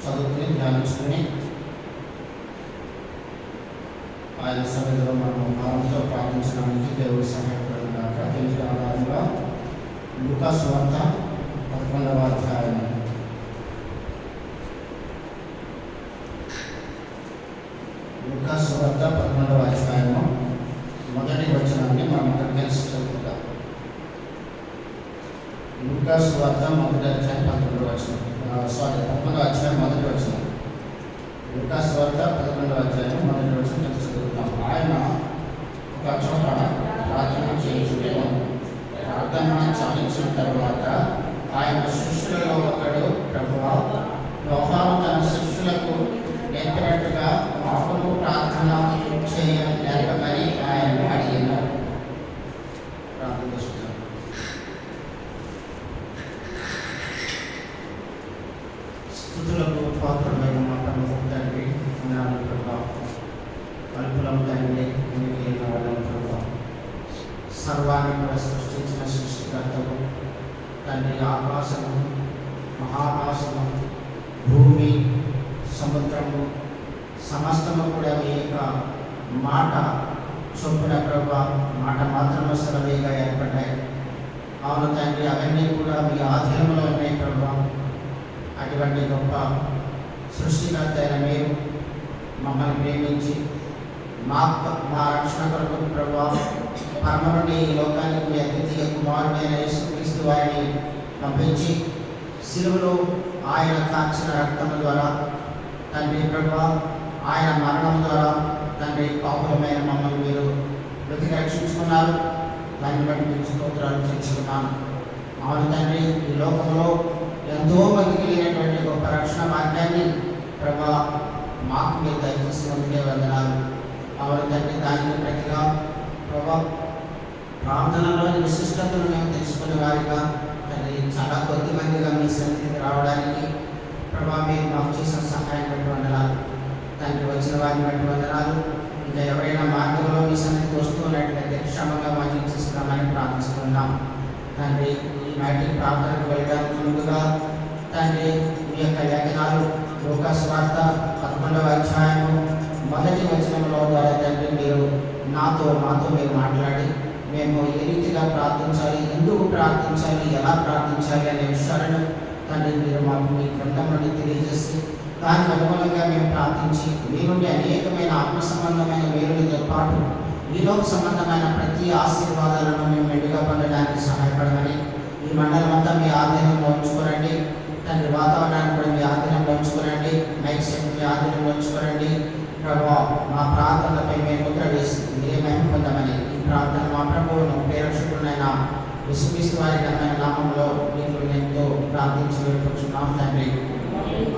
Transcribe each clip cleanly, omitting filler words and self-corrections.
చదువుకుని ధ్యానించుకుని ఆయన సన్నిధిలో మనం భావంతో ప్రార్థించడానికి దేవుడు సహాయపడినాక దీనికి ఆధారంగా లూకా సువార్త 11వ అధ్యాయం లూకా సువార్త 11వ అధ్యాయము మొదటి వచనాన్ని మనం అక్కడ కలిసి చదువుకుందాం. లూకా సువార్త మొదటి అధ్యాయం 11వ వచనం 11వ అధ్యాయం మొదటి వచనం. లూకా సువార్త 11వ అధ్యాయం మొదటి వచనం కలిసి చదువుతాం. ఆయన ఒక చోట ప్రార్థన చేయించుటను. ప్రార్థన చాలించిన తర్వాత ఆయన శిష్యులలో ఒకడు, ప్రభువా, యోహాను తన శిష్యులకు నేర్పినట్టుగా మాకును ప్రార్థన చేయ నేర్పమని ఆయన అడిగినారు. ప్రార్థన చేస్తున్నారు. స్తుతులకు పాత్రమైన మాటలు తండ్రి, జ్ఞానం ప్రభా, కల్పులం తండ్రి, ఎన్నికైన వాళ్ళని ప్రభా, సర్వాన్ని కూడా సృష్టించిన సృష్టికర్తవు తండ్రి, ఆకాశము, మహాకాశము, భూమి, సముద్రము సమస్తము కూడా మీ యొక్క మాట చొప్పున ప్రభా, మాట మాత్రమే సెలవేగా ఏర్పడ్డాయి. అవును తండ్రి, అవన్నీ కూడా మీ ఆధీనంలో ఉన్నాయి ప్రభా. అటువంటి గొప్ప సృష్టికర్త అయిన మీరు మమ్మల్ని ప్రేమించి మా రక్షణ కొరకు ప్రభా పరమ నుండి ఈ లోకానికి మీ అతిథిగా కుమారుడైన యేసుక్రీస్తు వారిని పంపించి సిలువలో ఆయన కాచిన రక్తం ద్వారా తండ్రి ప్రభా, ఆయన మరణం ద్వారా తండ్రి పాపులమైన మమ్మల్ని మీరు వెతికి రక్షించుకున్నారు. దాన్ని బట్టి మీరు స్తోత్రాలు చెల్లిస్తున్నాను. అవును తండ్రి, ఈ లోకంలో ఎంతో మందికి లేనటువంటి గొప్ప రక్షణ మార్గాన్ని ప్రభా మాకు మీరు దయచేసినందుకే వందనాలు. అవును తండ్రి, దానికి ప్రతిగా ప్రభా ప్రార్థనలోని విశిష్టతను మేము తెలుసుకునే వారిగా తండ్రి చాలా కొద్ది మందిగా మీ సన్నిధికి రావడానికి ప్రభా మీరు మాకు చేసిన సహాయం బట్టి వందనాలు తండ్రి. వచ్చిన వారిని బట్టి వందనాలు. ఇంకా ఎవరైనా మార్గంలో మీ సన్నిధికి వస్తున్నట్లయితే క్షమంగా మాకు చేస్తామని ప్రార్థిస్తున్నాం తండ్రి. ఈనాటి ప్రార్థనకు వెళ్ళడానికి ముందుగా తండ్రి మీ యొక్క లేఖనాలు లూకా సువార్త 11వ అధ్యాయము మొదటి వచనంలో ద్వారా తండ్రి మీరు మాతో మీరు మాట్లాడి మేము ఏ రీతిగా ప్రార్థించాలి, ఎందుకు ప్రార్థించాలి, ఎలా ప్రార్థించాలి అనే విషయాలను తండ్రి మీరు మాకు మీ గ్రంథం నుండి తెలియజేసి దానికి అనుగుణంగా మేము ప్రార్థించి మీ నుండి అనేకమైన ఆత్మ సంబంధమైన మేలులతో పాటు ఈలోక సంబంధమైన ప్రతి ఆశీర్వాదాలను మేము మెండుగా పొందడానికి సహాయపడమని ఈ మండలం అంతా మీ ఆధీనంలో ఉంచుకోరండి తండ్రి. వాతావరణాన్ని కూడా మీ ఆధీనంలో ఉంచుకోరండి. మైక్ సెట్ మీ ఆధీనంలో ఉంచుకోరండి ప్రభా. మా ప్రార్థనలపై మేము ముద్ర వేసి మీరే మహిమ పొందమని ఈ ప్రార్థన మా ప్రభువును ప్రేరక్షకుడైన యేసుక్రీస్తు వారి ఘనమైన నామంలో మీకు ఎంతో ప్రార్థించి వేడుకుంటున్నాం తండ్రి.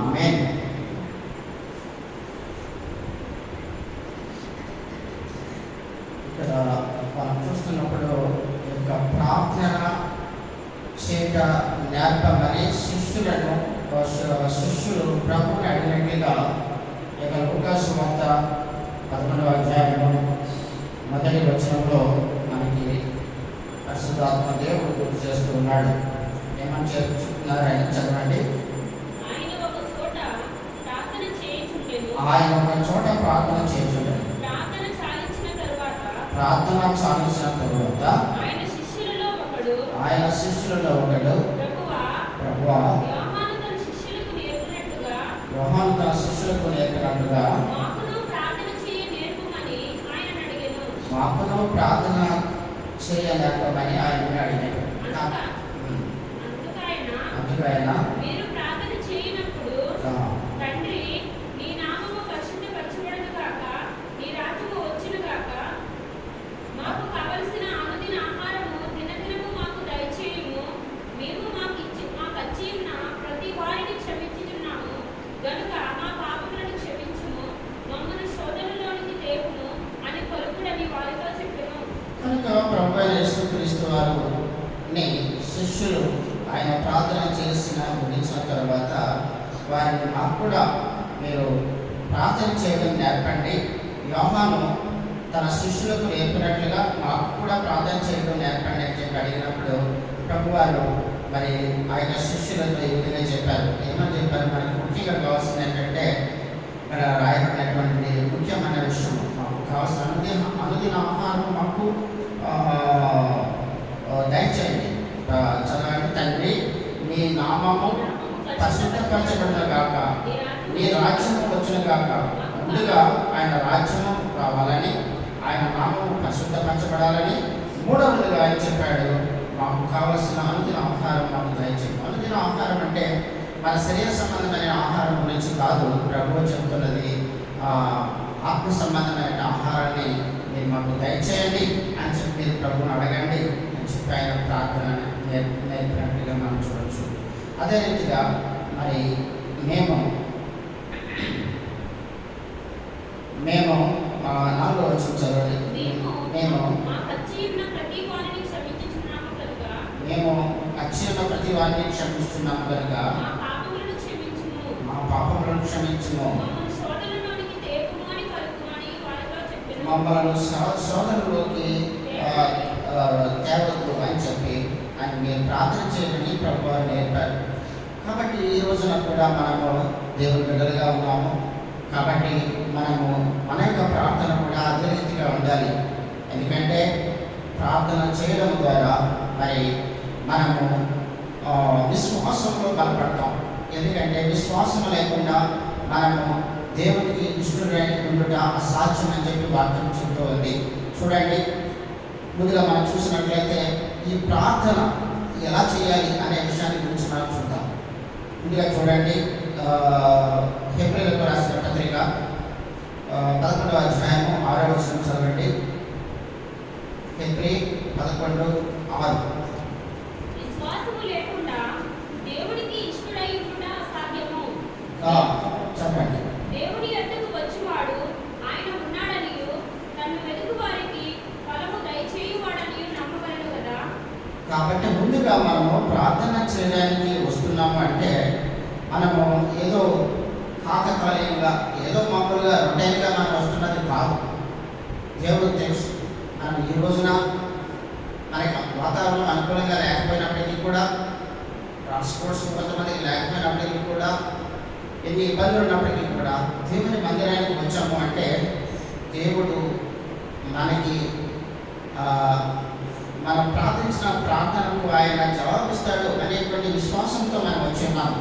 ఆమేన్. ఇక్కడ మనం చూస్తున్నప్పుడు యొక్క ప్రార్థన చేత నేర్పమని శిష్యులు ప్రభువుని అడిగినట్లుగా ఇక లూకా సువార్త 11వ అధ్యాయంలో మొదటి వచనంలో మనకి పరిశుద్ధాత్మ దేవుడు గుర్తు చేస్తూ ఉన్నాడు. ఏమని చెప్తున్నారు ఆయన చదవండి. ఆయన ఒక చోట ప్రార్థన చేయుచుండెను. ప్రార్థన చాలించిన తరువాత ఆయన శిష్యులలో ఒకడు ప్రభువా, యోహాను తన శిష్యులకు నేర్పినట్టుగా మాకును ప్రార్థన చేయ నేర్పమని ఆయన అడిగాడు. అందుకు ఆయన మీరు ప్రార్థన చేయనప్పుడు తండ్రి నీ నామము పరిశుద్ధపరచబడును గాక, నీ రాజ్యము వచ్చును గాక, మాకు కావలసిన అనుదిన ఆహారము దినదినము మాకు దయచేయుము, మేము మాకు అచ్చి ఉన్న ప్రతి వారిని క్షమించుచున్నాము గనుక మా పాపములను క్షమించుము, మమ్మల్ని శోధనలోనికి తేవుము అని పలుకుడని వారితో చెప్పెను. కనుక ప్రభువైన యేసుక్రీస్తు వారిని శిష్యులు ఆయన ప్రార్థన ముగించిన తర్వాత వారిని మాకు కూడా మీరు ప్రార్థన చేయడం నేర్పండి. యోహాను తన శిష్యులకు నేర్పినట్లుగా మాకు కూడా ప్రార్థన చేయడం నేర్పండి అని చెప్పి అడిగినప్పుడు ప్రభువారు మరి ఆయన శిష్యులతో ఈ విధంగా చెప్పారు. ఏమని చెప్పారు? మనకి ముఖ్యంగా ముఖ్యంగా కావాల్సింది ఏంటంటే ఇక్కడ రాయబడినటువంటి ముఖ్యమైన విషయం, మాకు కావాల్సిన అనుదిన ఆహారం మాకు దయచేయండి. చదవండి. తండ్రి, నీ నామము పరిశుద్ధపరచబడిన గాక, నీ రాజ్యము వచ్చిన గాక. ముందుగా ఆయన రాజ్యము రావాలని, ఆయన నామము పరిశుద్ధపరచబడాలని. మూడవదిగా ఆయన చెప్పాడు, మాకు కావలసిన అనుదిన ఆహారం మాకు దయచేయండి. అనుదిన ఆహారం అంటే మన శరీర సంబంధమైన ఆహారం గురించి కాదు, ప్రభువు చెబుతున్నది ఆత్మ సంబంధమైన ఆహారాన్ని మీరు మాకు దయచేయండి అని చెప్పి మీరు ప్రభువుని అడగండి అని చెప్పి ఆయన ప్రార్థన నేర్పినట్టుగా మనం చూడవచ్చు. అదే రీతిగా మరి మేము 4వ వచనం చదవండి. మేము అచ్చి ఉన్న ప్రతి వారిని క్షమిస్తున్నాము కనుక మా పాపములను క్షమించుము, మమ్మల్ని సోదరులోకి తేవద్దు అని చెప్పి అని మీరు ప్రార్థన చేయమని ప్రభువారు నేర్పారు. కాబట్టి ఈ రోజున కూడా మనము దేవుని బిడ్డలుగా ఉన్నాము. కాబట్టి మనము మన యొక్క ప్రార్థన కూడా అదే రీతిగా ఉండాలి. ఎందుకంటే ప్రార్థన చేయడం ద్వారా మరి మనము విశ్వాసంలో బలపడతాం. ఎందుకంటే విశ్వాసం లేకుండా మనము దేవునికి ఇష్టడై ఉండుట అసాధ్యం అని చెప్పి వాక్యం చెప్తూ ఉంది. చూడండి, ముందుగా మనం చూసినట్లయితే ఈ ప్రార్థన ఎలా చేయాలి అనే విషయాన్ని గురించి మనం చూద్దాం. ముందుగా చూడండి, హెబ్రీయులకు రాసిన పత్రిక 11వ అధ్యాయము 6వ వచనం చదవండి. హెబ్రీ 11:6. చెప్పండి. దేవుని యొద్దకు వచ్చువాడు ఆయన ఉన్నాడనియు తన్ను వెతుకు వారికి ఫలము దయచేయువాడనియు నమ్మవలెను కదా. కాబట్టి ముందుగా మనము ప్రార్థన చేయడానికి వస్తున్నాము అంటే మనము ఏదో కాకతాళీయంగా ఏదో మామూలుగా రొటైన్గా మనం వస్తున్నది కాదు. దేవుడికి తెలుసు మనం ఈ రోజున మనకి వాతావరణం అనుకూలంగా లేకపోయినప్పటికీ కూడా, ట్రాన్స్పోర్ట్స్ కొంతమందికి లేకపోయినప్పటికీ కూడా, ఎన్ని ఇబ్బందులు ఉన్నప్పటికీ కూడా దేవుని మందిరానికి వచ్చాము అంటే దేవుడు మనకి మనం ప్రార్థించిన ప్రార్థనకు ఆయన జవాబిస్తాడు అనేటువంటి విశ్వాసంతో మనం వచ్చి ఉన్నాము.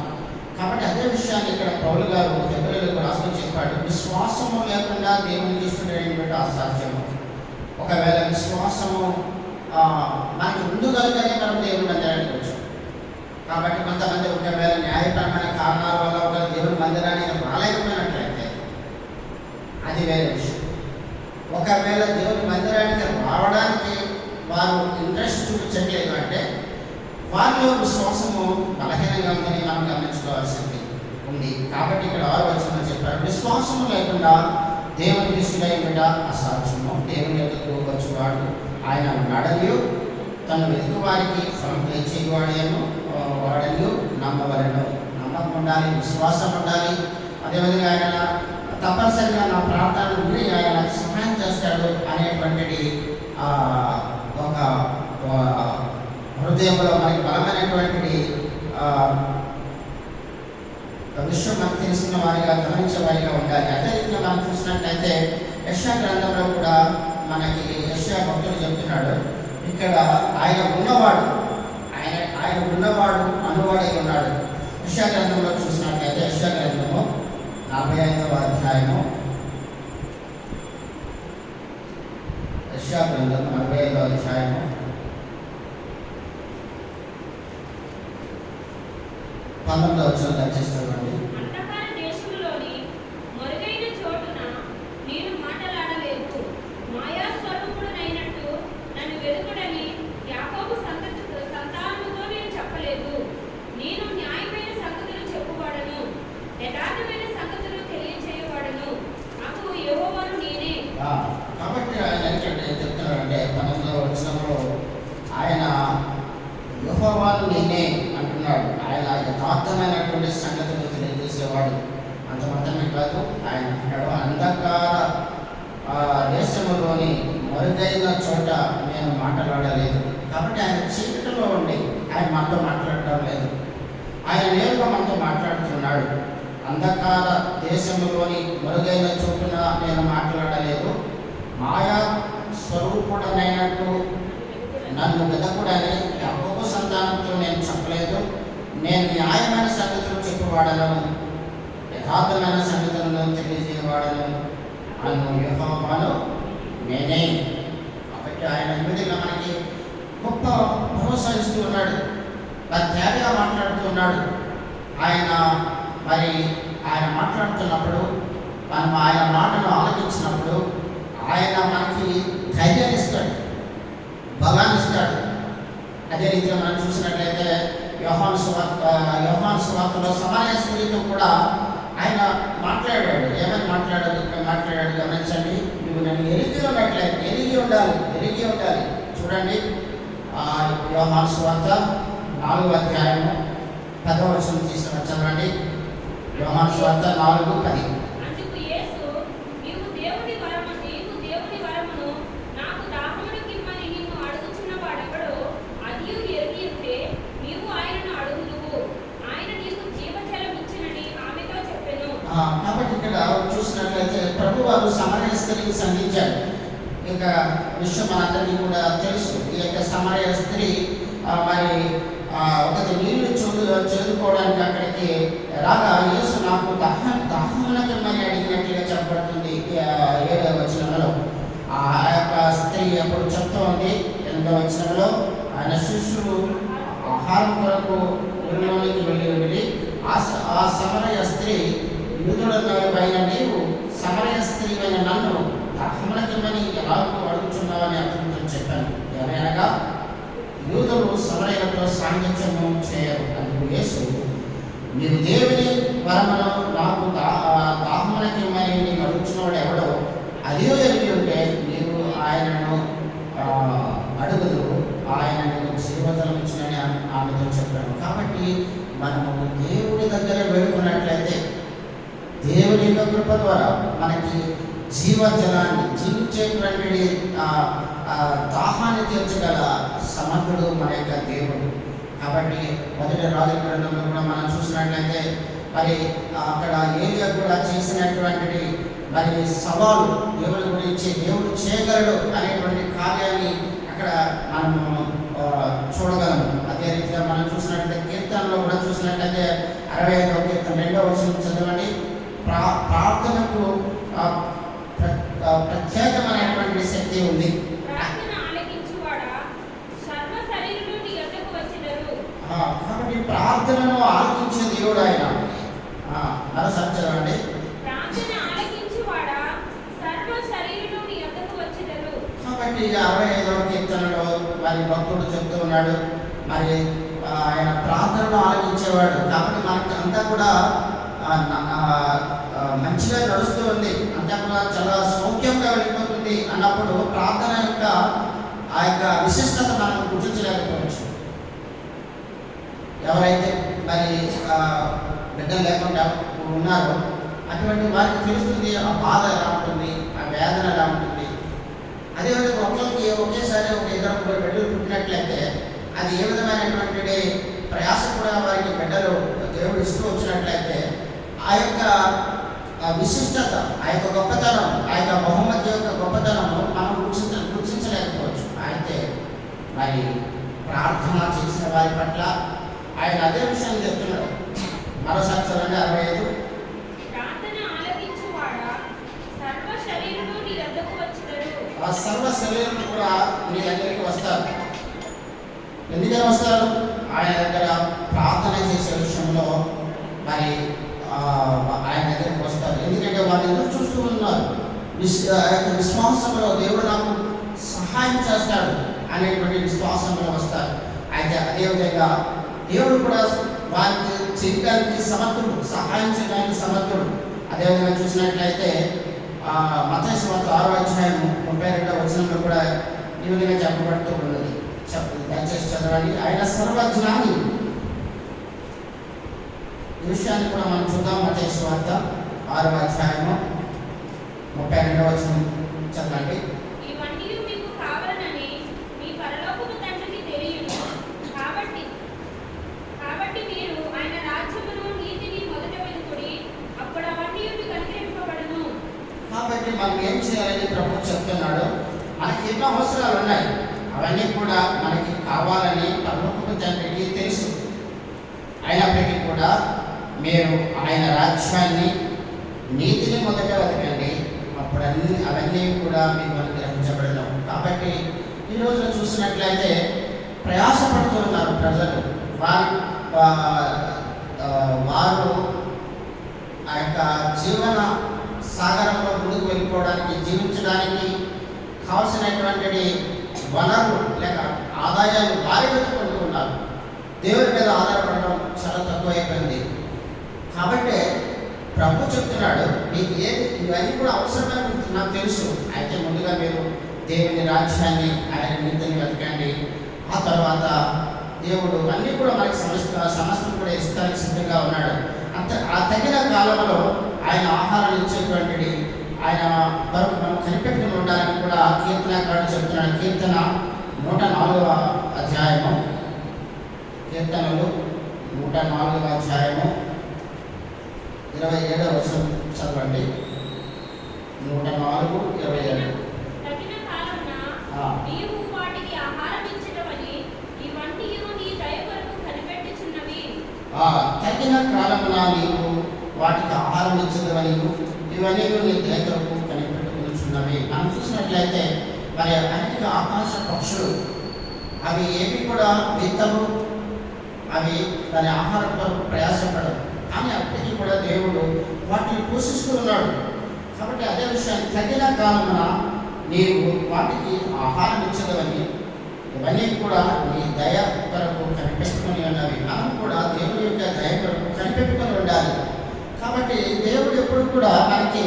కాబట్టి అదే విషయాన్ని ఇక్కడ పౌలు గారు హెబ్రీయులకు రాస్తూ చెప్పాడు, విశ్వాసము లేకుండా దేవునికి ఇష్టమైనటువంటి అసాధ్యము. ఒకవేళ విశ్వాసము మనకి ఉండగలిగానే మనం దేవుని మందిరానికి వచ్చాం. కాబట్టి కొంతమంది ఒకవేళ న్యాయపరమైన కారణాల వల్ల ఒక దేవుని మందిరానికి రాలేకపోయినట్లయితే అది వేరే విషయం. ఒకవేళ దేవుని మందిరానికి రావడానికి వారు ఇంట్రెస్ట్ చూపించట్లేదు అంటే వారిలో విశ్వాసము బలహీనంగా ఉందని మనం గమనించుకోవాల్సింది ఉంది. కాబట్టి ఇక్కడ 6వ వచనంలో చెప్పారు, విశ్వాసము లేకుండా దేవుని ఇష్టడై ఉండుట అసాధ్యము. దేవుని యొద్దకు వచ్చువాడు ఆయన ఉన్నాడనియు తను వెతుకు వారికి ఫలం దయచేయువాడను వాడని నమ్మవలెను. నమ్మకం ఉండాలి, విశ్వాసం ఉండాలి. అదేవిధంగా ఆయన తప్పనిసరిగా నా ప్రార్థనలు విని ఆయన సహాయం చేస్తాడు అనేటువంటిది ఒక హృదయంలో మనకి బలమైనటువంటి విషయం మనకు తెలుసుకున్న వారిగా గమనించే వారిగా ఉండాలి. అదే రీతిలో మనం చూసినట్లయితే యెషయా గ్రంథంలో కూడా మనకి యెషయా భక్తుడు చెప్తున్నాడు, ఇక్కడ ఆయన ఉన్నవాడు అనువాడై ఉన్నాడు. యెషయా గ్రంథంలో చూసినట్లయితే యెషయా గ్రంథము 45వ అధ్యాయము, యెషయా గ్రంథము 45వ అధ్యాయము 19వ వచనం దయచేస్తామండి. అంధకార దేశములోని మరుగైన చోటున నేను మాటలాడలేదు, మాయా స్వరూపుడనైనట్టు నన్ను వెదుకుడని యాకోబు సంతానముతో నేను చెప్పలేదు. నేను న్యాయమైన సంగతులు చెప్పువాడను, యథార్థమైన సంగతులు తెలియచేయవాడను, నాకు యెహోవాను నేనే. కాబట్టి ఆయన ఏం చెప్తున్నాడంటే 19వ వచనంలో ఆయన యెహోవాను నేనే అంటున్నాడు. ఆయన యథార్థమైనటువంటి సంగతులు తెలియజేసేవాడు. అంత మాత్రమే కాదు, ఆయన అంటాడు, అంధకార దేశంలోని మరుగైన చోట నేను మాట్లాడలేదు. కాబట్టి ఆయన చీకటిలో ఉండి ఆయన మనతో మాట్లాడటం లేదు, ఆయన నేరుగా మనతో మాట్లాడుతున్నాడు. అంధకార దేశంలోని మరుగైన చోటున నేను మాట్లాడలేదు. మాయా స్వరూపుడనైనట్టు నన్ను వెదకుడని యాకోబు సంతానంతో నేను చెప్పలేదు. నేను న్యాయమైన సంగతులు చెప్పేవాడను, యథార్థమైన సంగతులను తెలియజేయవాడను అను యెహోవాను నేనే. కాబట్టి ఆయన ఈ విధంగా మనకి గొప్ప భరోసా ఇస్తూ ఉన్నాడు, తేటగా మాట్లాడుతూ ఉన్నాడు. ఆయన మాట్లాడుతున్నప్పుడు మనం ఆయన మాటను ఆలకించినప్పుడు ఆయన మనకి ధైర్యాన్ని ఇస్తాడు, బలాన్ని ఇస్తాడు. అదే రీతిగా మనం చూసినట్లయితే యోహాను సువార్తలో సమరయ స్త్రీతో కూడా ఆయన మాట్లాడాడు. ఏమని మాట్లాడాడు గమనించండి. నువ్వు నన్ను ఎరిగి ఉండాలి. చూడండి, యోహాను సువార్త 4వ అధ్యాయము 10వ వచనం తీసుకుని చదవండి. యోహాను సువార్త 4:10. అందుకు యేసు, నీవు దేవుని వరమును నాకు దాహమునకిమ్మని నిన్ను అడుగుచున్న వాడెవడో అదియు ఎరిగి ఉంటే నీవు ఆయనను అడుగుదువు, ఆయన నీకు జీవజలం ఇచ్చునని ఆమెతో చెప్పెను. కాబట్టి ఇక్కడ చూసినట్లయితే ప్రభు వారు సమరయ స్త్రీకి సంధించారు. ఇక విషయం మనందరికీ కూడా తెలుసు. ఈ యొక్క సమరయ స్త్రీ ఒకటి నీళ్లు చేదుకోవడానికి అక్కడికి రాగా యేసు నాకు దాహమునకిమ్మని అడిగినట్లుగా చెప్పబడుతుంది 7వ వచనంలో. ఆ యొక్క స్త్రీ అప్పుడు చెప్తూ ఉంది 8వ వచనంలో, ఆయన శిష్యులు ఆహారం కొరకు ఊరిలోనికి వెళ్ళి ఆ సమరయ స్త్రీ, యూదుడైన నీవు సమరయ స్త్రీ అయిన నన్ను దాహమునకిమ్మని ఎలాగో అడుగుచున్నావని అతనితో చెప్పాను. ఎవరైనా యూదులు సమరయులతో సాంగత్యము చేయరు. అందుకు యేసు, మీరు దేవుని వరమును నాకు దాహమునకిమ్మని నీకు అడుగుచున్నవాడు ఎవడో అదే ఎరిగి ఉంటే నీవు ఆయనను అడుగుదు, ఆయన నీకు జీవజలం ఇచ్చినని ఆమెతో చెప్పాను. కాబట్టి మనము దేవుడి దగ్గర వేడుకున్నట్లయితే దేవుని యొక్క కృప ద్వారా మనకి జీవజలాన్ని, జీవించేటువంటి దాహాన్ని తీర్చగల సమర్థుడు మన యొక్క దేవుడు. కాబట్టి 1 రాజుల గ్రంథంలో కూడా మనం చూసినట్లయితే అక్కడ ఏలియా కూడా చేసినటువంటి సవాలు దేవుడి గురించి, దేవుడు చేయగలడు అనేటువంటి కార్యాన్ని అక్కడ మనము చూడగలము. అదే రీతిగా మనం చూసినట్లయితే కీర్తనలో కూడా చూసినట్లయితే 65వ కీర్తన 2వ వచనం చదవండి. ప్రార్థనకు ప్రత్యేకమైనటువంటి శక్తి ఉంది. కాబట్టి ప్రార్థనను ఆలకించే దేవుడు ఆయన. మరోసారి చదవండి. కాబట్టి 65వ కీర్తనలో భక్తుడు చెప్తూ ఉన్నాడు, ఆయన ప్రార్థనను ఆలకించేవాడు. కాబట్టి మనకి అంతా కూడా మంచిగా నడుస్తూ ఉంది, అంతా కూడా చాలా సౌఖ్యంగా వెళ్ళిపోతుంది అన్నప్పుడు ప్రార్థన యొక్క ఆ యొక్క విశిష్టత మనం గుర్తించలేకపోవచ్చు. ఎవరైతే బిడ్డలు లేకుండా ఉన్నారో అటువంటి వారికి తెలుస్తుంది ఆ బాధ ఎలా ఉంటుంది, ఆ వేదన ఎలా ఉంటుంది. అదేవిధంగా ఒకేసారి ఒక 2 బిడ్డలు పుట్టినట్లయితే అది ఏ విధమైనటువంటి ప్రయాస కూడా వారికి బిడ్డలు దేవుడు ఇస్తూ వచ్చినట్లయితే ఆ యొక్క విశిష్టత, ఆ యొక్క గొప్పతనం, ఆ యొక్క బహుమతి యొక్క గొప్పతనము మనం గుర్తించలేకపోవచ్చు. అయితే ప్రార్థన చేసిన వారి పట్ల ఆయన అదే విషయం చెప్తున్నాడు. మరోసారి చదవండి 65. ఆ సర్వ శరీరులు కూడా మీ దగ్గరికి వస్తారు. ఎందుకని వస్తారు? ఆయన దగ్గర ప్రార్థన చేసే విషయంలో ఆయన దగ్గరికి వస్తారు. ఎందుకంటే వాళ్ళు ఎదురు చూస్తూ ఉన్నారు, విశ్వాసంలో దేవుడు నాకు సహాయం చేస్తాడు అనేటువంటి విశ్వాసంలో వస్తారు. అయితే అదేవిధంగా దేవుడు కూడా వారికి చేయడానికి సమర్థుడు, సహాయం చేయడానికి సమర్థుడు. అదేవిధంగా చూసినట్లయితే మత్తయి సువార్త 6వ అధ్యాయం 32వ వచనంలో కూడా ఈ విధంగా చెప్పబడుతూ ఉన్నది. దయచేసి చదవండి. ఆయన సర్వజ్ఞాని. ఈ విషయాన్ని కూడా మనం చూద్దాం. మత్తయి సువార్త 6వ అధ్యాయము 32వ వచనం చదవండి. కాబట్టి మనం ఏం చేయాలని ప్రభు చెప్తున్నాడు. మనకి ఎన్నో అవసరాలు ఉన్నాయి, అవన్నీ కూడా మనకి కావాలని పరలోకపు తండ్రికి తెలుసు. అయినప్పటికీ కూడా మీరు ఆయన రాజ్యాన్ని, నీతిని మొదట వెతకండి, అప్పుడు అవన్నీ కూడా మీకు అనుగ్రహించబడడం. కాబట్టి ఈ రోజున చూసినట్లయితే ప్రయాసపడుతూ ఉన్నారు ప్రజలు. వారు ఆ యొక్క జీవన సాగరంలో ముందుకు వెళ్ళిపోవడానికి, జీవించడానికి కావలసినటువంటి వనరులు లేక ఆదాయాలు వారి వెతుకుంటూ ఉన్నారు. దేవుడి మీద ఆధారపడడం చాలా తక్కువైపోయింది. కాబట్టి ప్రభు చెప్తున్నాడు, మీకు ఇవన్నీ కూడా అవసరమని నాకు తెలుసు. అయితే ముందుగా మీరు దేవుని రాజ్యాన్ని, ఆయన నీతిని వెతకండి. ఆ తర్వాత దేవుడు అన్నీ కూడా మనకి సమస్తం కూడా ఇస్తానికి సిద్ధంగా ఉన్నాడు. ఆ తగిన కాలంలో ఆయన ఆహారాన్ని ఇచ్చేటువంటిది ఆయన వరకు మనం కనిపెట్టుకుని ఉండాలని కూడా కీర్తనకారుడు చెప్తున్నాడు. కీర్తన 104వ అధ్యాయము, కీర్తనలు 104వ అధ్యాయము 27వ వచనం చదవండి. 104:27. తగిన కాలమున నీవు వాటికి ఆహారం ఇచ్చెదవని, ఇవన్నీయు నీ దయ కొరకు కనిపెట్టుచున్నవి. తగిన కాలమున నీవు వాటికి ఆహారం ఇచ్చేదవని, ఇవన్నీ నీ దయ కొరకు కనిపెట్టుకున్నవి. మనం చూసినట్లయితే మరి అనేక ఆకాశ పక్షులు అవి ఏవి కూడా విత్తవు, అవి దాని ఆహారం కొరకు ప్రయాసపడవు. కానీ అప్పటికీ కూడా దేవుడు వాటిని పోషిస్తూ ఉన్నాడు. కాబట్టి అదే విషయాన్ని తగిన కాలమున నీవు వాటికి ఆహారం ఇచ్చదవని, ఇవన్నీ కూడా నీ దయ కొరకు కనిపెట్టుకుని ఉన్నవి. మనం కూడా దేవుడి యొక్క దయ కొరకు కనిపెట్టుకుని ఉండాలి. కాబట్టి దేవుడు ఎప్పుడు కూడా మనకి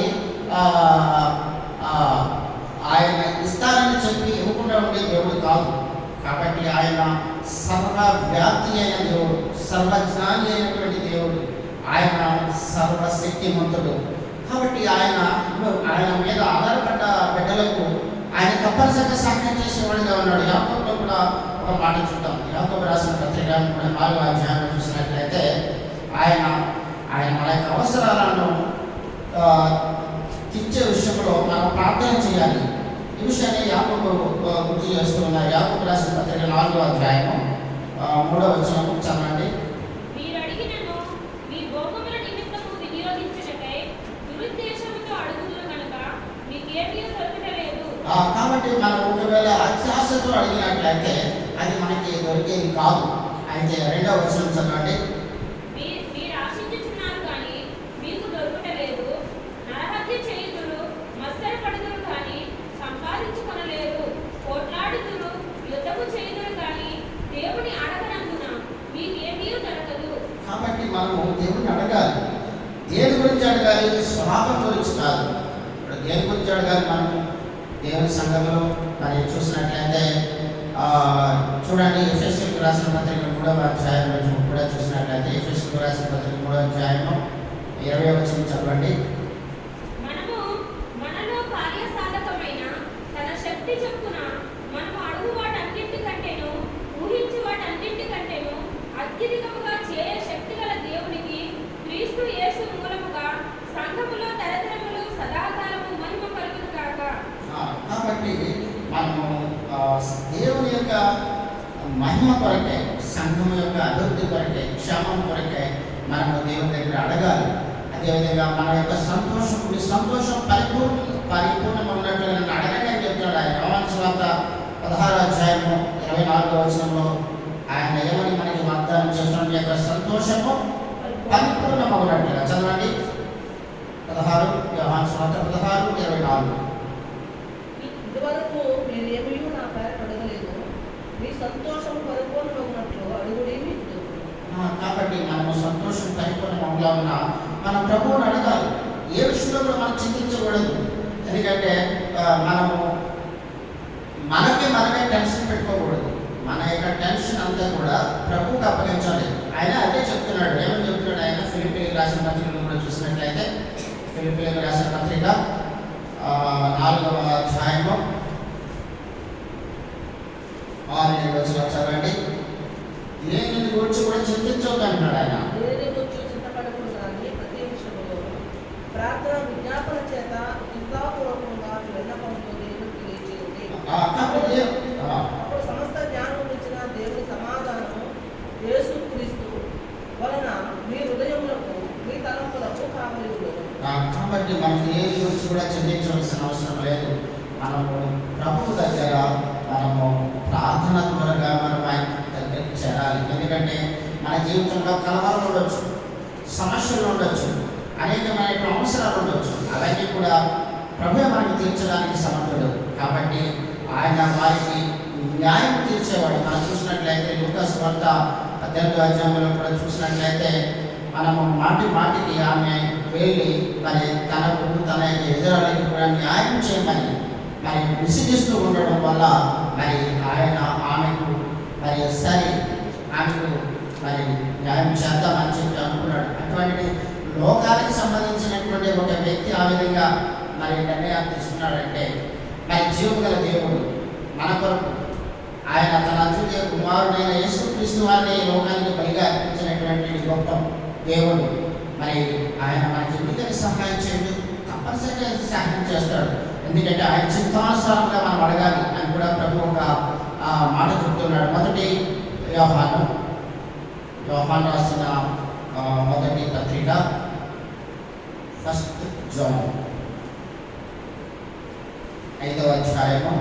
ఆయన ఇస్తారని చెప్పి ఇవ్వకుండా ఉండే దేవుడు కాదు. కాబట్టి ఆయన సర్వవ్యాప్తి అయిన దేవుడు, సర్వజ్ఞాని అయినటువంటి దేవుడు, ఆయన సర్వశక్తిమంతుడు. కాబట్టి ఆయన మీద ఆధారపడ్డ బిడ్డలకు ఆయన తప్పనిసరిగా సహాయం చేసేవాడిగా ఉన్నాడు. యాకోబులో కూడా ఒక మాట చూద్దాం. యాకోబు రాసిన పత్రిక 4వ అధ్యాయంలో చూసినట్లయితే ఆయన మన యొక్క అవసరాలను తీర్చే విషయంలో మనం ప్రార్థన చేయాలి. ఈ విషయాన్ని యాకోబు గుర్తు చేస్తూ ఉన్నారు. యాకోబు రాసిన పత్రిక 4వ అధ్యాయము 3వ వచనం చదవండి. కాబట్టి మనం ఒకవేళ అత్యాశతో అడిగినట్లయితే అది మనకి దొరికేది కాదు. అయితే 2వ వచనం చదవండి. కాబట్టి మనము దేవుడిని అడగాలి. దేని గురించి అడగాలి? స్వభావం గురించి కాదు. ఇప్పుడు దేని గురించి అడగాలి? మనము దేవుని సంఘంలో మరి చూసినట్లయితే చూడండి, ఎఫెసీయులకు రాసిన పత్రిక 3వ అధ్యాయంలో కూడా చూసినట్లయితే ఎఫెసీయులకు రాసిన పత్రిక 3వ అధ్యాయము 20వ వచనం చదవండి. కాబట్టి మనము దేవుని యొక్క మహిమ కొరకే, సంఘం యొక్క అభివృద్ధి కొరకే, క్షేమం కొరకే మనము దేవుని దగ్గర అడగాలి. అదేవిధంగా మన యొక్క సంతోషం పరిపూర్ణంగా ఉన్నట్లుగా నన్ను అడగండి అని చెప్తున్నాడు ఆయన. యోహాను సువార్త 16వ అధ్యాయము 24వ వచనంలో ఆయన ఏమని మనకి వాగ్దానం చేస్తున్నాడు? యొక్క సంతోషము పరిపూర్ణమవునట్లుగా. చదవండి 16, యోహాను సువార్త 16:24. ఇదివరకు మీరు ఏమీ నా పేరు అడగలేదు, మీ సంతోషం పరిపూర్ణమవునట్లు అడుగుడి. కాబట్టి మనము సంతోషం పరిపూర్ణమవులాగున మనం ప్రభువుని అడగాలి. ఏ విషయంలో కూడా మనం చింతించకూడదు. ఎందుకంటే మనమే టెన్షన్ పెట్టుకోకూడదు. మన యొక్క టెన్షన్ అంతా కూడా ప్రభువుకి అప్పగించాలి. ఆయన అదే చెప్తున్నాడు. ఏమని చెప్తున్నాడు ఆయన? ఫిలిప్పీలకు రాసిన పత్రికలు కూడా చూసినట్లయితే ఫిలిప్పీలకు రాసిన పత్రిక 4వ అధ్యాయము 6-7 వచనాలు చదవండి. దేనిని గురించి కూడా చింతించవద్దు అంటున్నాడు ఆయన. ప్రార్థన విజ్ఞాపన చేత చింతాపూర్వకంగా విన్నపంతో దేవునికి తెలియచేయండి. కాబట్టి అప్పుడు సమస్త జ్ఞానం ఇచ్చిన దేవుని సమాధానము యేసుక్రీస్తు వలన మీ హృదయములకు మీ తలంపులకు కావలి ఉండదు. కాబట్టి మనకి ఏ గురించి కూడా చింతించవలసిన అవసరం లేదు. మనము ప్రభు దగ్గర మనము ప్రార్థన ద్వారా మనం ఆయన దగ్గరికి చేరాలి. ఎందుకంటే మన జీవితంలో కలవరం ఉండొచ్చు, సమస్యలు ఉండొచ్చు, అనేకమైన అవసరాలు ఉండొచ్చు. అవన్నీ కూడా ప్రభువే మనకి తీర్చడానికి సమర్థుడు. కాబట్టి ఆయన వారికి న్యాయం తీర్చేవాడు. మనం చూసినట్లయితే లూకాసు వార్త 18వ అధ్యాయంలో కూడా చూసినట్లయితే మనము మాటి మాటికి ఆమె వెళ్ళి మరి తన ఎదురాళ్ళకి కూడా న్యాయం చేయమని మరి విసిగిస్తూ ఉండడం వల్ల మరి ఆయన ఆమెకు మరి సరే ఆమెకు మరి న్యాయం చేద్దామని చెప్పి అనుకున్నాడు. అటువంటి లోకానికి సంబంధించినటువంటి ఒక వ్యక్తి ఆ విధంగా మరి నిర్ణయాలు తీసుకున్నాడంటే మరి జీవం గల దేవుడు మన కొరకు ఆయన తన అద్వితీయ కుమారుడైన యేసుక్రీస్తు వారిని లోకానికి బలిగా అర్పించినటువంటి గొప్ప దేవుడు. మరి ఆయన మనకి ఎందుకని సహాయం చేయడు? తప్పనిసరిగా సహాయం చేస్తాడు. ఎందుకంటే ఆయన చిత్తానుసారంగా మనం అడగాలి అని కూడా ప్రభు ఒక మాట చెప్తున్నాడు. మొదటి యోహాను రాసిన మొదటి పత్రిక 1 John 5వ అధ్యాయము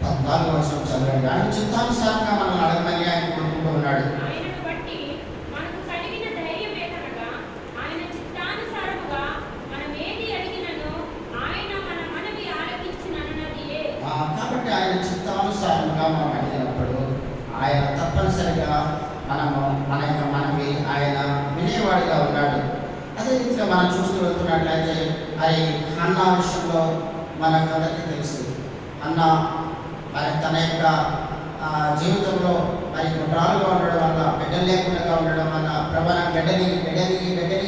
14వ వచనం చదవండి. ఆయన చిత్తానుసారంగా మనం అడగమని ఆయన కోరుకుంటూ ఉన్నాడు. ఆయనను బట్టి మనకు కలిగిన ధైర్యం ఏదనగా ఆయన చిత్తానుసారముగా మనం ఏది అడిగినను ఆయన మన మనవి ఆలకించునన్నదియే. కాబట్టి ఆయన చిత్తానుసారంగా మనం అడిగినప్పుడు ఆయన తప్పనిసరిగా మన యొక్క మనవి ఆయన వినేవాడిగా ఉన్నాడు. అదే రీతిగా మనం చూస్తూ వెళ్తున్నట్లయితే అది హన్నా విషయంలో మనకందరికీ తెలుసు. హన్నా మరి తన యొక్క జీవితంలో మరి గుండ్రాలుగా ఉండడం వల్ల, బిడ్డలు లేకుండా ఉండడం వల్ల ప్రభు బిడ్డని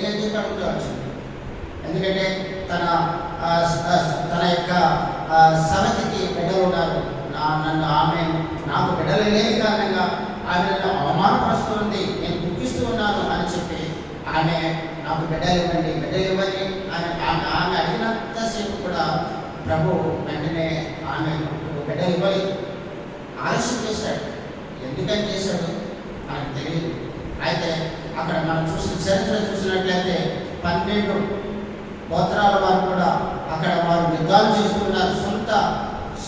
అని చెప్పి అడుగుతూ. ఎందుకంటే తన యొక్క సవతికి బిడ్డలు ఉన్నారు. నాకు బిడ్డలు లేని కారణంగా ఆమె నన్ను అవమానపరుస్తుంది, నేను దుఃఖిస్తూ ఉన్నాను అని చెప్పి ఆమె నాకు బిడ్డలు ఇవ్వండి ఆమె అడిగినంతసేపు కూడా ప్రభు వెంటనే ఆమె బిడ్డలు ఇవ్వలేదు, ఆలస్యం చేశాడు. ఎందుకని చేశాడు మనకు తెలియదు. అయితే అక్కడ మనం చరిత్ర చూసినట్లయితే 12 గోత్రాల వారు కూడా అక్కడ వారు యుద్ధాలు చేస్తున్నారు. సొంత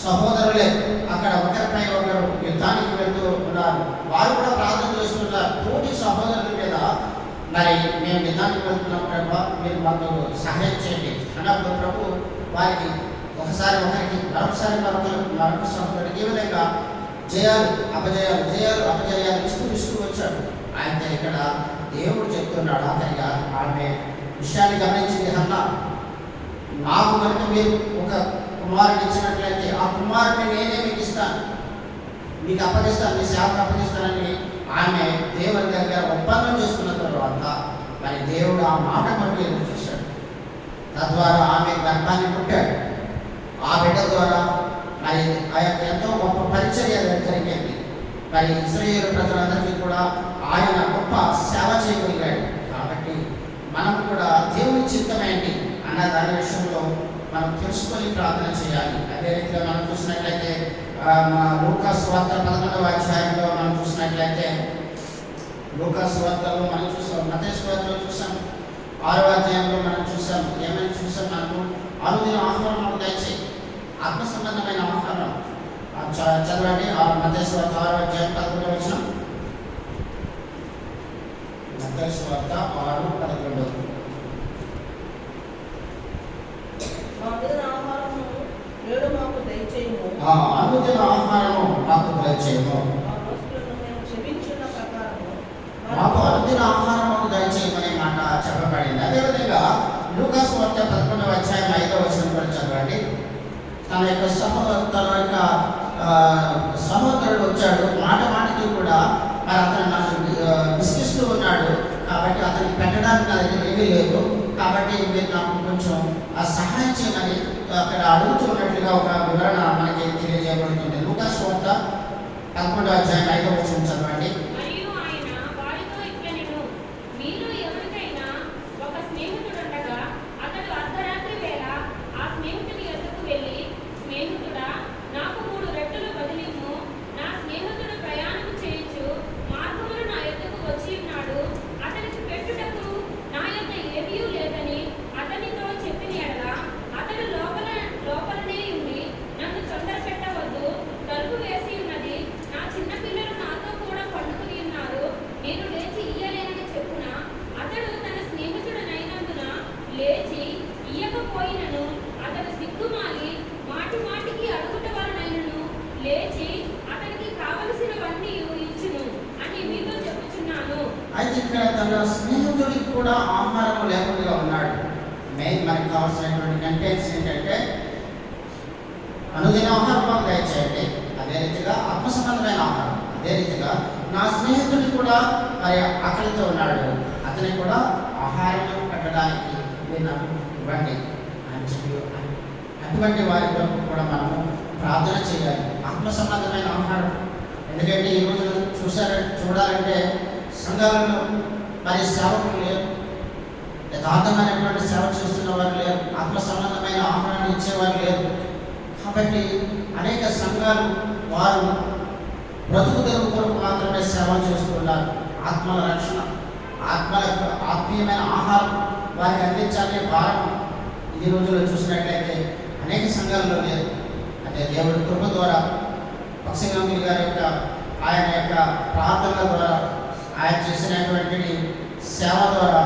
సహోదరులే అక్కడ ఒకరిపై ఒకరు యుద్ధానికి వెళ్తూ ఉన్నారు. వారు కూడా ప్రార్థన చేస్తున్నారు. తోటి సహోదరుల మీద మరి మేము యుద్ధానికి వెళ్తున్నాం ప్రభు, మీరు మాకు సహాయం చేయండి అన్నప్పుడు ప్రభు వారికి ఒకసారి ఒకరికి మరొక సహోదరుడికి ఈ విధంగా జయాలు అపజయాలు ఇస్తూ వచ్చాడు. అయితే ఇక్కడ దేవుడు చెప్తున్నాడు ఆఖరిగా ఆమె విషయాన్ని గమనించింది. హన్నా, నాకు కనుక మీరు ఒక కుమారుని ఇచ్చినట్లయితే ఆ కుమారుని నేనే మీకు ఇస్తాను, మీకు అప్పగిస్తాను, మీ సేవకు అప్పగిస్తానని ఆమె దేవుని దగ్గర ఒప్పందం చేసుకున్న తర్వాత మరి దేవుడు ఆ మాట మనకు ఎదురు చూశాడు. తద్వారా ఆమె గర్భాన్ని పుట్టాడు. ఆ బిడ్డ ద్వారా మరి ఆ యొక్క ఎంతో గొప్ప పరిచర్య జరిగింది. మరి ఇశ్రాయేలు ప్రజలందరికీ కూడా ఆయన గొప్ప సేవ చేయగలిగాడు. కాబట్టి మనం కూడా దేవుని చిత్తమేంటి అన్న దాని విషయంలో మనం తెలుసుకొని ప్రార్థన చేయాలి. అదే రీతిగా మనం చూసినట్లయితే లూకాసు వార్త 11వ అధ్యాయంలో మనం చూసినట్లయితే లూకాసు వార్తలో మనం చూసాం, మత్తయి వార్తలో చూసాం, 6వ అధ్యాయంలో మనం చూసాం. ఏమైనా చూసాం? మనకు అనుదిన ఆహారం మనకు దయచేయి, ఆత్మ సంబంధమైన ఆహారం. చదవండి మత్తయి వార్త 6వ అధ్యాయం 11వ వచనం. మత్తయి వార్త 6:11. అనుదిన ఆహారము మాకు దయచేయము. మాకు దయచేయము. మాకు అనుదిన ఆహారము దయచేయమనే మాట చెప్పబడింది. అదేవిధంగా లూకాసు వార్త 11వ అధ్యాయం 5వ వచనం కూడా చదవండి. తన యొక్క సహోదరుడు వచ్చాడు. మాటికి కూడా మరి అతను నాకు విసిగిస్తూ ఉన్నాడు. కాబట్టి అతనికి పెట్టడానికి నా దగ్గర ఏమీ లేదు. కాబట్టి మీరు నాకు కొంచెం సహాయం చేయమని అక్కడ అడుగుతూ ఉన్నట్లుగా ఒక వివరణ మనకి తెలియజేయబడుతుంది. లూకాసు వార్త 11వ అధ్యాయం 5వ వచనం చదవండి. మరియు ఆయన వారితో ఇట్లా నేను, మీలో ఎవరు అయితే ఇక్కడ తన స్నేహితుడికి కూడా ఆహారం లేకుండా ఉన్నాడు. మెయిన్ మనకు కావాల్సినటువంటి కంటెంట్స్ ఏంటంటే అనుదిన ఆహారం మాకు దయచేయండి, అదే రీతిగా ఆత్మ సంబంధమైన ఆహారం, అదే రీతిగా నా స్నేహితుడు కూడా మరి ఆకలితో ఉన్నాడు, అతనికి కూడా ఆహారం పెట్టడానికి మీరు నాకు ఇవ్వండి అని చెప్పి అటువంటి వారి కొరకు కూడా మనము ప్రార్థన చేయాలి. ఆత్మ సంబంధమైన ఆహారం. ఎందుకంటే ఈరోజు చూడాలంటే సంఘాలలో మరి సేవకులు లేరు, యథార్థమైనటువంటి సేవ చేస్తున్న వారు లేరు, ఆత్మ సంబంధమైన ఆహారాన్ని ఇచ్చేవారు లేరు. కాబట్టి అనేక సంఘాలు వారు బ్రతుకు తెరువు కొరకు మాత్రమే సేవ చేస్తున్నారు. ఆత్మల రక్షణ, ఆత్మీయమైన ఆహారం వారికి అందించాలనే భారం ఈ రోజుల్లో చూసినట్లయితే అనేక సంఘాల్లో లేదు. అంటే దేవుడి కృప ద్వారా పక్షిగామి గారి యొక్క ఆయన యొక్క ప్రార్థనల ద్వారా ఆయన చేసినటువంటి సేవ ద్వారా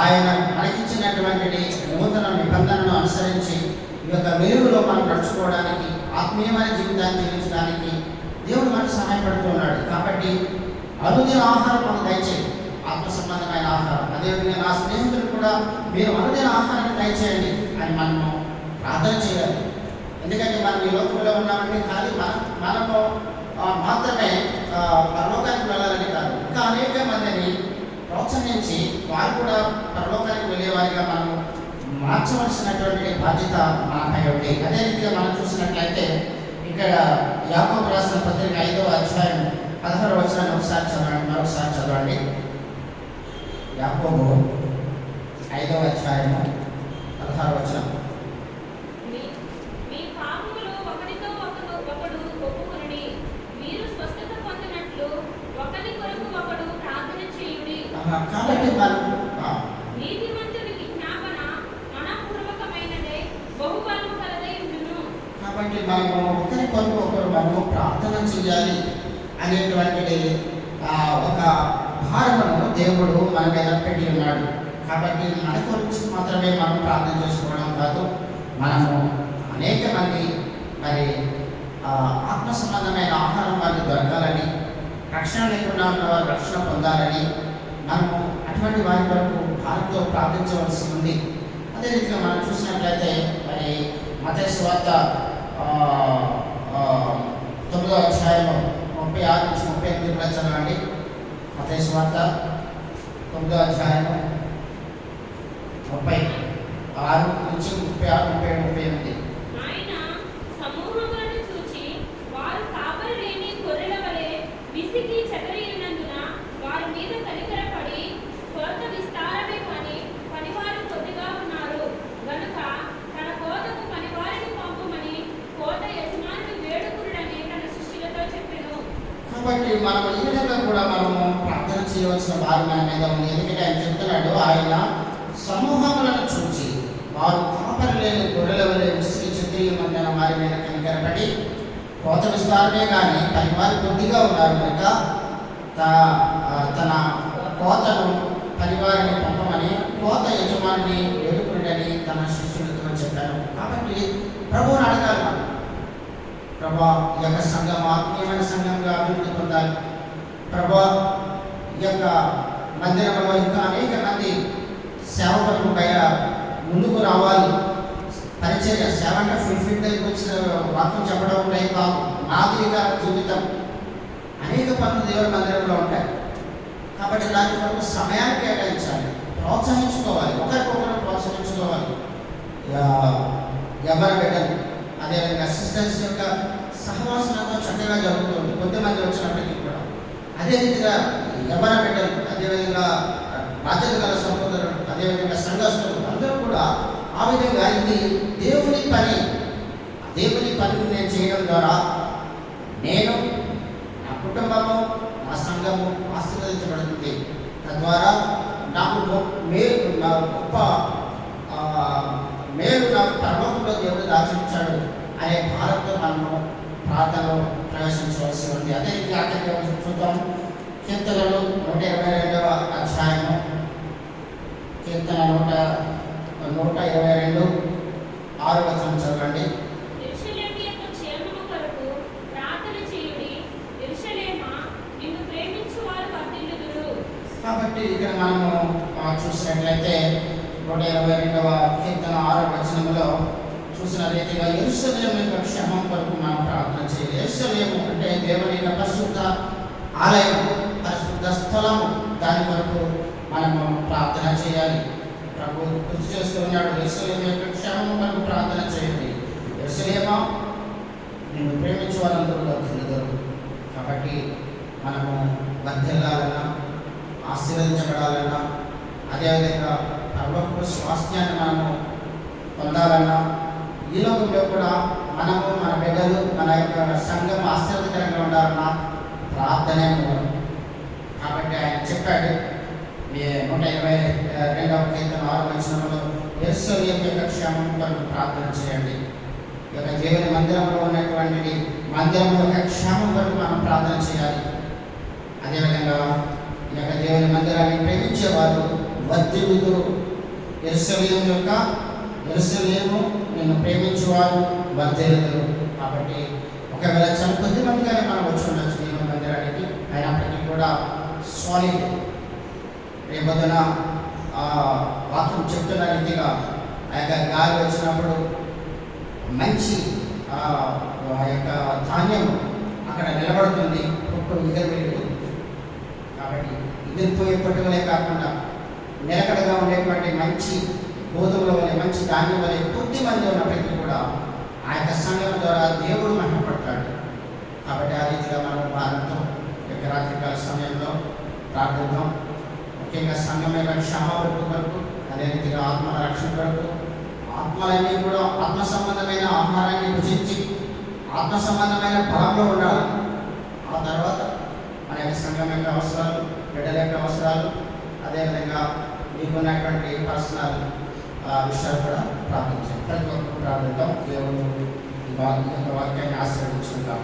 ఆయన మనకిచ్చినటువంటి నూతన నిబంధనను అనుసరించి ఈ యొక్క వెలుగులో మనం నడుచుకోవడానికి, ఆత్మీయమైన జీవితాన్ని జీవించడానికి దేవుడు మనకు సహాయపడుతూ ఉన్నాడు. కాబట్టి అనుదిన ఆహారం మనకు దయచేయండి, ఆత్మ సంబంధమైన ఆహారం. అదేవిధంగా నా స్నేహితులు కూడా మీరు అనుదిన ఆహారాన్ని దయచేయండి అని మనము ప్రార్థన చేయాలి. ఎందుకంటే మనం ఈ లోకంలో ఉన్నామంటే ఖాళీ మనము మాత్రమే పరలోకానికి వెళ్ళాలని కాదు, ఇంకా అనేక మందిని ప్రోత్సహించి వారు కూడా పరలోకానికి వెళ్ళేవారిగా మనము మార్చవలసినటువంటి బాధ్యత మనపై ఉంది. అదే రీతిగా మనం చూసినట్లయితే ఇక్కడ యాకోబు రాసిన పత్రిక 5వ అధ్యాయం 16వ వచనాన్ని మరొకసారి చదవండి. యాకోబు 5వ అధ్యాయము 16వ వచనం. మీ పాపములు ఒకరితో ఒకడు ఒప్పుకొనుడి, మీరు స్వస్థత పొందినట్లు ఒకరి కొరకు ఒకడు ప్రార్థన చేయుడి. కాబట్టి మనం నీతిమంతుని విజ్ఞాపన మనఃపూర్వకమైనదే బహుబలము కలదై ఉండును. కాబట్టి మనము ఒకరి కొరకు ఒకరు మనము ప్రార్థన చేయాలి అనేటువంటిది ఒక భారమును దేవుడు మన మీద పెట్టి ఉన్నాడు. కాబట్టి మన గురించి మాత్రమే మనం ప్రార్థన చేసుకోవడం కాదు, మనము అనేక మంది మరి ఆత్మ సంబంధమైన ఆహారం వారికి దొరకాలని, రక్షణ లేకుండా ఉన్న వారు రక్షణ పొందాలని మనము అటువంటి వారి వరకు భారంతో ప్రార్థించవలసి ఉంది. అదే రీతిగా మనం చూసినట్లయితే మరి మత్తయి సువార్త 9వ అధ్యాయము 36 నుంచి 38 కూడా చదవండి. మత్తయి సువార్త 9వ అధ్యాయము 36 నుంచి 36, 37. ఆయన సమూహములను చూచి వారు కాపరి లేని గొర్రెల వలె విసిగి చెదరి ఉన్నందున వారి మీద కనికరపడి, కోత విస్తారమే కానీ పనివారు కొద్దిగా ఉన్నారు గనుక తన కోతకు పనివారిని పంపమని కోత యజమాని వేడుకురుడని తన శిష్యులతో చెప్పెను. కాబట్టి మనం ఈ విధంగా కూడా మనము ప్రార్థన చేయవలసిన వారి మన మీద ఉంది. ఎందుకంటే ఆయన చెప్తున్నాడు, ఆయన సమూహములను చూచి వారు కాపరి లేని గొర్రెల వలె విసిగి చెదరి ఉన్నందున వారి మీద కనికరపడి, కోత విస్తారమే కానీ పనివారు కొద్దిగా ఉన్నారు కనుక తన కోతను పనివారిని పంపమని కోత యజమానిని వేడుకుని తన శిష్యులతో చెప్పారు. కాబట్టి ప్రభువుని అడగాలి మనం, ప్రభా ఈ యొక్క సంఘం ఆత్మీయమైన సంఘంగా అభివృద్ధి పొందాలి. ప్రభా ఈ యొక్క మందిరంలో ఇంకా అనేక మంది సేవకులకు ముందుకు రావాలి. పరిచర్య సేవ అంటే ఫుల్ఫిల్ దగ్గరికి వచ్చిన వాక్యం చెప్పడం ఉంటాయి కాదు, మాదిరిగా జీవితం. అనేక పనులు దేవుడి మందిరంలో ఉంటాయి. కాబట్టి దాని కొరకు సమయాన్ని కేటాయించాలి, ప్రోత్సహించుకోవాలి, ఒకరికొకరు ప్రోత్సహించుకోవాలి. ఎవరి బిడ్డలు అదేవిధంగా అసిస్టెన్స్ యొక్క సహవాసనతో చక్కగా జరుగుతుంది కొద్దిమంది వచ్చినప్పటికీ కూడా. అదే రీతిగా ఎవరి బిడ్డలు, అదేవిధంగా బాధ్యత గల సహోదరులు, అదేవిధంగా సంఘస్థులు అందరూ కూడా ఆ విధంగా ఇది దేవుని పని. దేవుని పనిని నేను చేయడం ద్వారా నేను, నా కుటుంబము, నా సంఘము ఆశీర్వదించబడుతుంది. తద్వారా నాకు గొప్ప మేలు నాకు పరలోకంలో దేవుడు దాచించాడు అనే భారంతో మనము ప్రార్థనలో ప్రవేశించవలసి ఉంది. అదే రీతి ఆఖరి చూద్దాం. కీర్తనలు 122వ అధ్యాయము, కీర్తన 122 6వ వచనం చదవండి. యెరూషలేము యొక్క క్షేమము కొరకు ప్రార్థన చేయుడి. యెరూషలేమా, నిన్ను ప్రేమించు వారు వర్ధిల్లుదురు. కాబట్టి ఇక్కడ మనము చూసినట్లయితే 122వ కీర్తన 6వ వచనంలో చూసిన రీతిగా యెరూషలేము యొక్క క్షేమం కొరకు మనం ప్రార్థన చేయాలి. యెరూషలేము అంటే దేవుని యొక్క పరిశుద్ధ ఆలయం, పరిశుద్ధ స్థలము, దాని కొరకు మనము ప్రార్థన చేయాలి. ప్రభు గుర్తు చేస్తూ ఉన్నాడు, యెరూషలేము యొక్క క్షేమం కొరకు ప్రార్థన చేయండి. యెరూషలేమా, నిన్ను ప్రేమించే వాళ్ళందరూ వర్ధిల్లుదురు. కాబట్టి మనము వర్ధిల్లాలన్నా, ఆశీర్వదించబడాలన్నా, అదేవిధంగా పరలోకపు స్వాస్థ్యాన్ని మనము పొందాలన్నా, ఈ లోకంలో కూడా మనము, మన బిడ్డలు, మన యొక్క సంఘం ఆశీర్వదకరంగా ఉండాలన్నా ప్రార్థనే మూలం. కాబట్టి ఆయన చెప్పాడు, మీ 122వ కీర్తన 6వ వచనంలో యెరూషలేము యొక్క క్షేమం కొరకు ప్రార్థన చేయండి. ఈ యొక్క దేవుని మందిరంలో ఉన్నటువంటి మందిరం యొక్క క్షేమం కొరకు మనం ప్రార్థన చేయాలి. అదేవిధంగా ఈ యొక్క దేవుని మందిరాన్ని ప్రేమించేవారు వర్ధిల్లుదురు. యెరూషలేము నిన్ను ప్రేమించేవారు వర్ధిల్లుదురు. కాబట్టి ఒకవేళ చాలా కొద్ది మందిగానే మనం వచ్చి ఉండొచ్చు దేవుని మందిరానికి, అయినప్పటికీ కూడా సాలిడ్ రేపొద్దున వాక్యం చెప్తున్న రీతిగా ఆ యొక్క గాలి వచ్చినప్పుడు మంచి ఆ యొక్క ధాన్యం అక్కడ నిలబడుతుంది, పుట్టు ఎగిరిపోతుంది. కాబట్టి ఎగిరిపోయే పట్టుదలే కాకుండా నిలకడగా ఉండేటువంటి మంచి గోధుమల వల్ల, మంచి ధాన్యం వల్ల కొద్ది మంది ఉన్నప్పటికీ కూడా ఆ యొక్క సంఘం ద్వారా దేవుడు మహిమపడతాడు. కాబట్టి ఆ రీతిగా మనం భారతం యొక్క రాత్రికాల సమయంలో ప్రార్థిద్దాం. ముఖ్యంగా సంఘం యొక్క క్షమాపణ కొరకు, అదే రీతిగా ఆత్మల రక్షణ కొరకు, ఆత్మలన్నీ కూడా ఆత్మ సంబంధమైన ఆహారాన్ని భుజించి ఆత్మ సంబంధమైన బలంలో ఉండాలి. ఆ తర్వాత మన యొక్క సంఘం యొక్క అవసరాలు, బిడ్డల యొక్క అవసరాలు, అదేవిధంగా మీకున్నటువంటి పర్సనల్ విషయాలు కూడా ప్రార్థించాలి. ప్రతి ఒక్కరు ప్రార్థిద్దాం. దేవుడు ఈ వాక్యాన్ని ఆశీర్వదించుకుంటాం.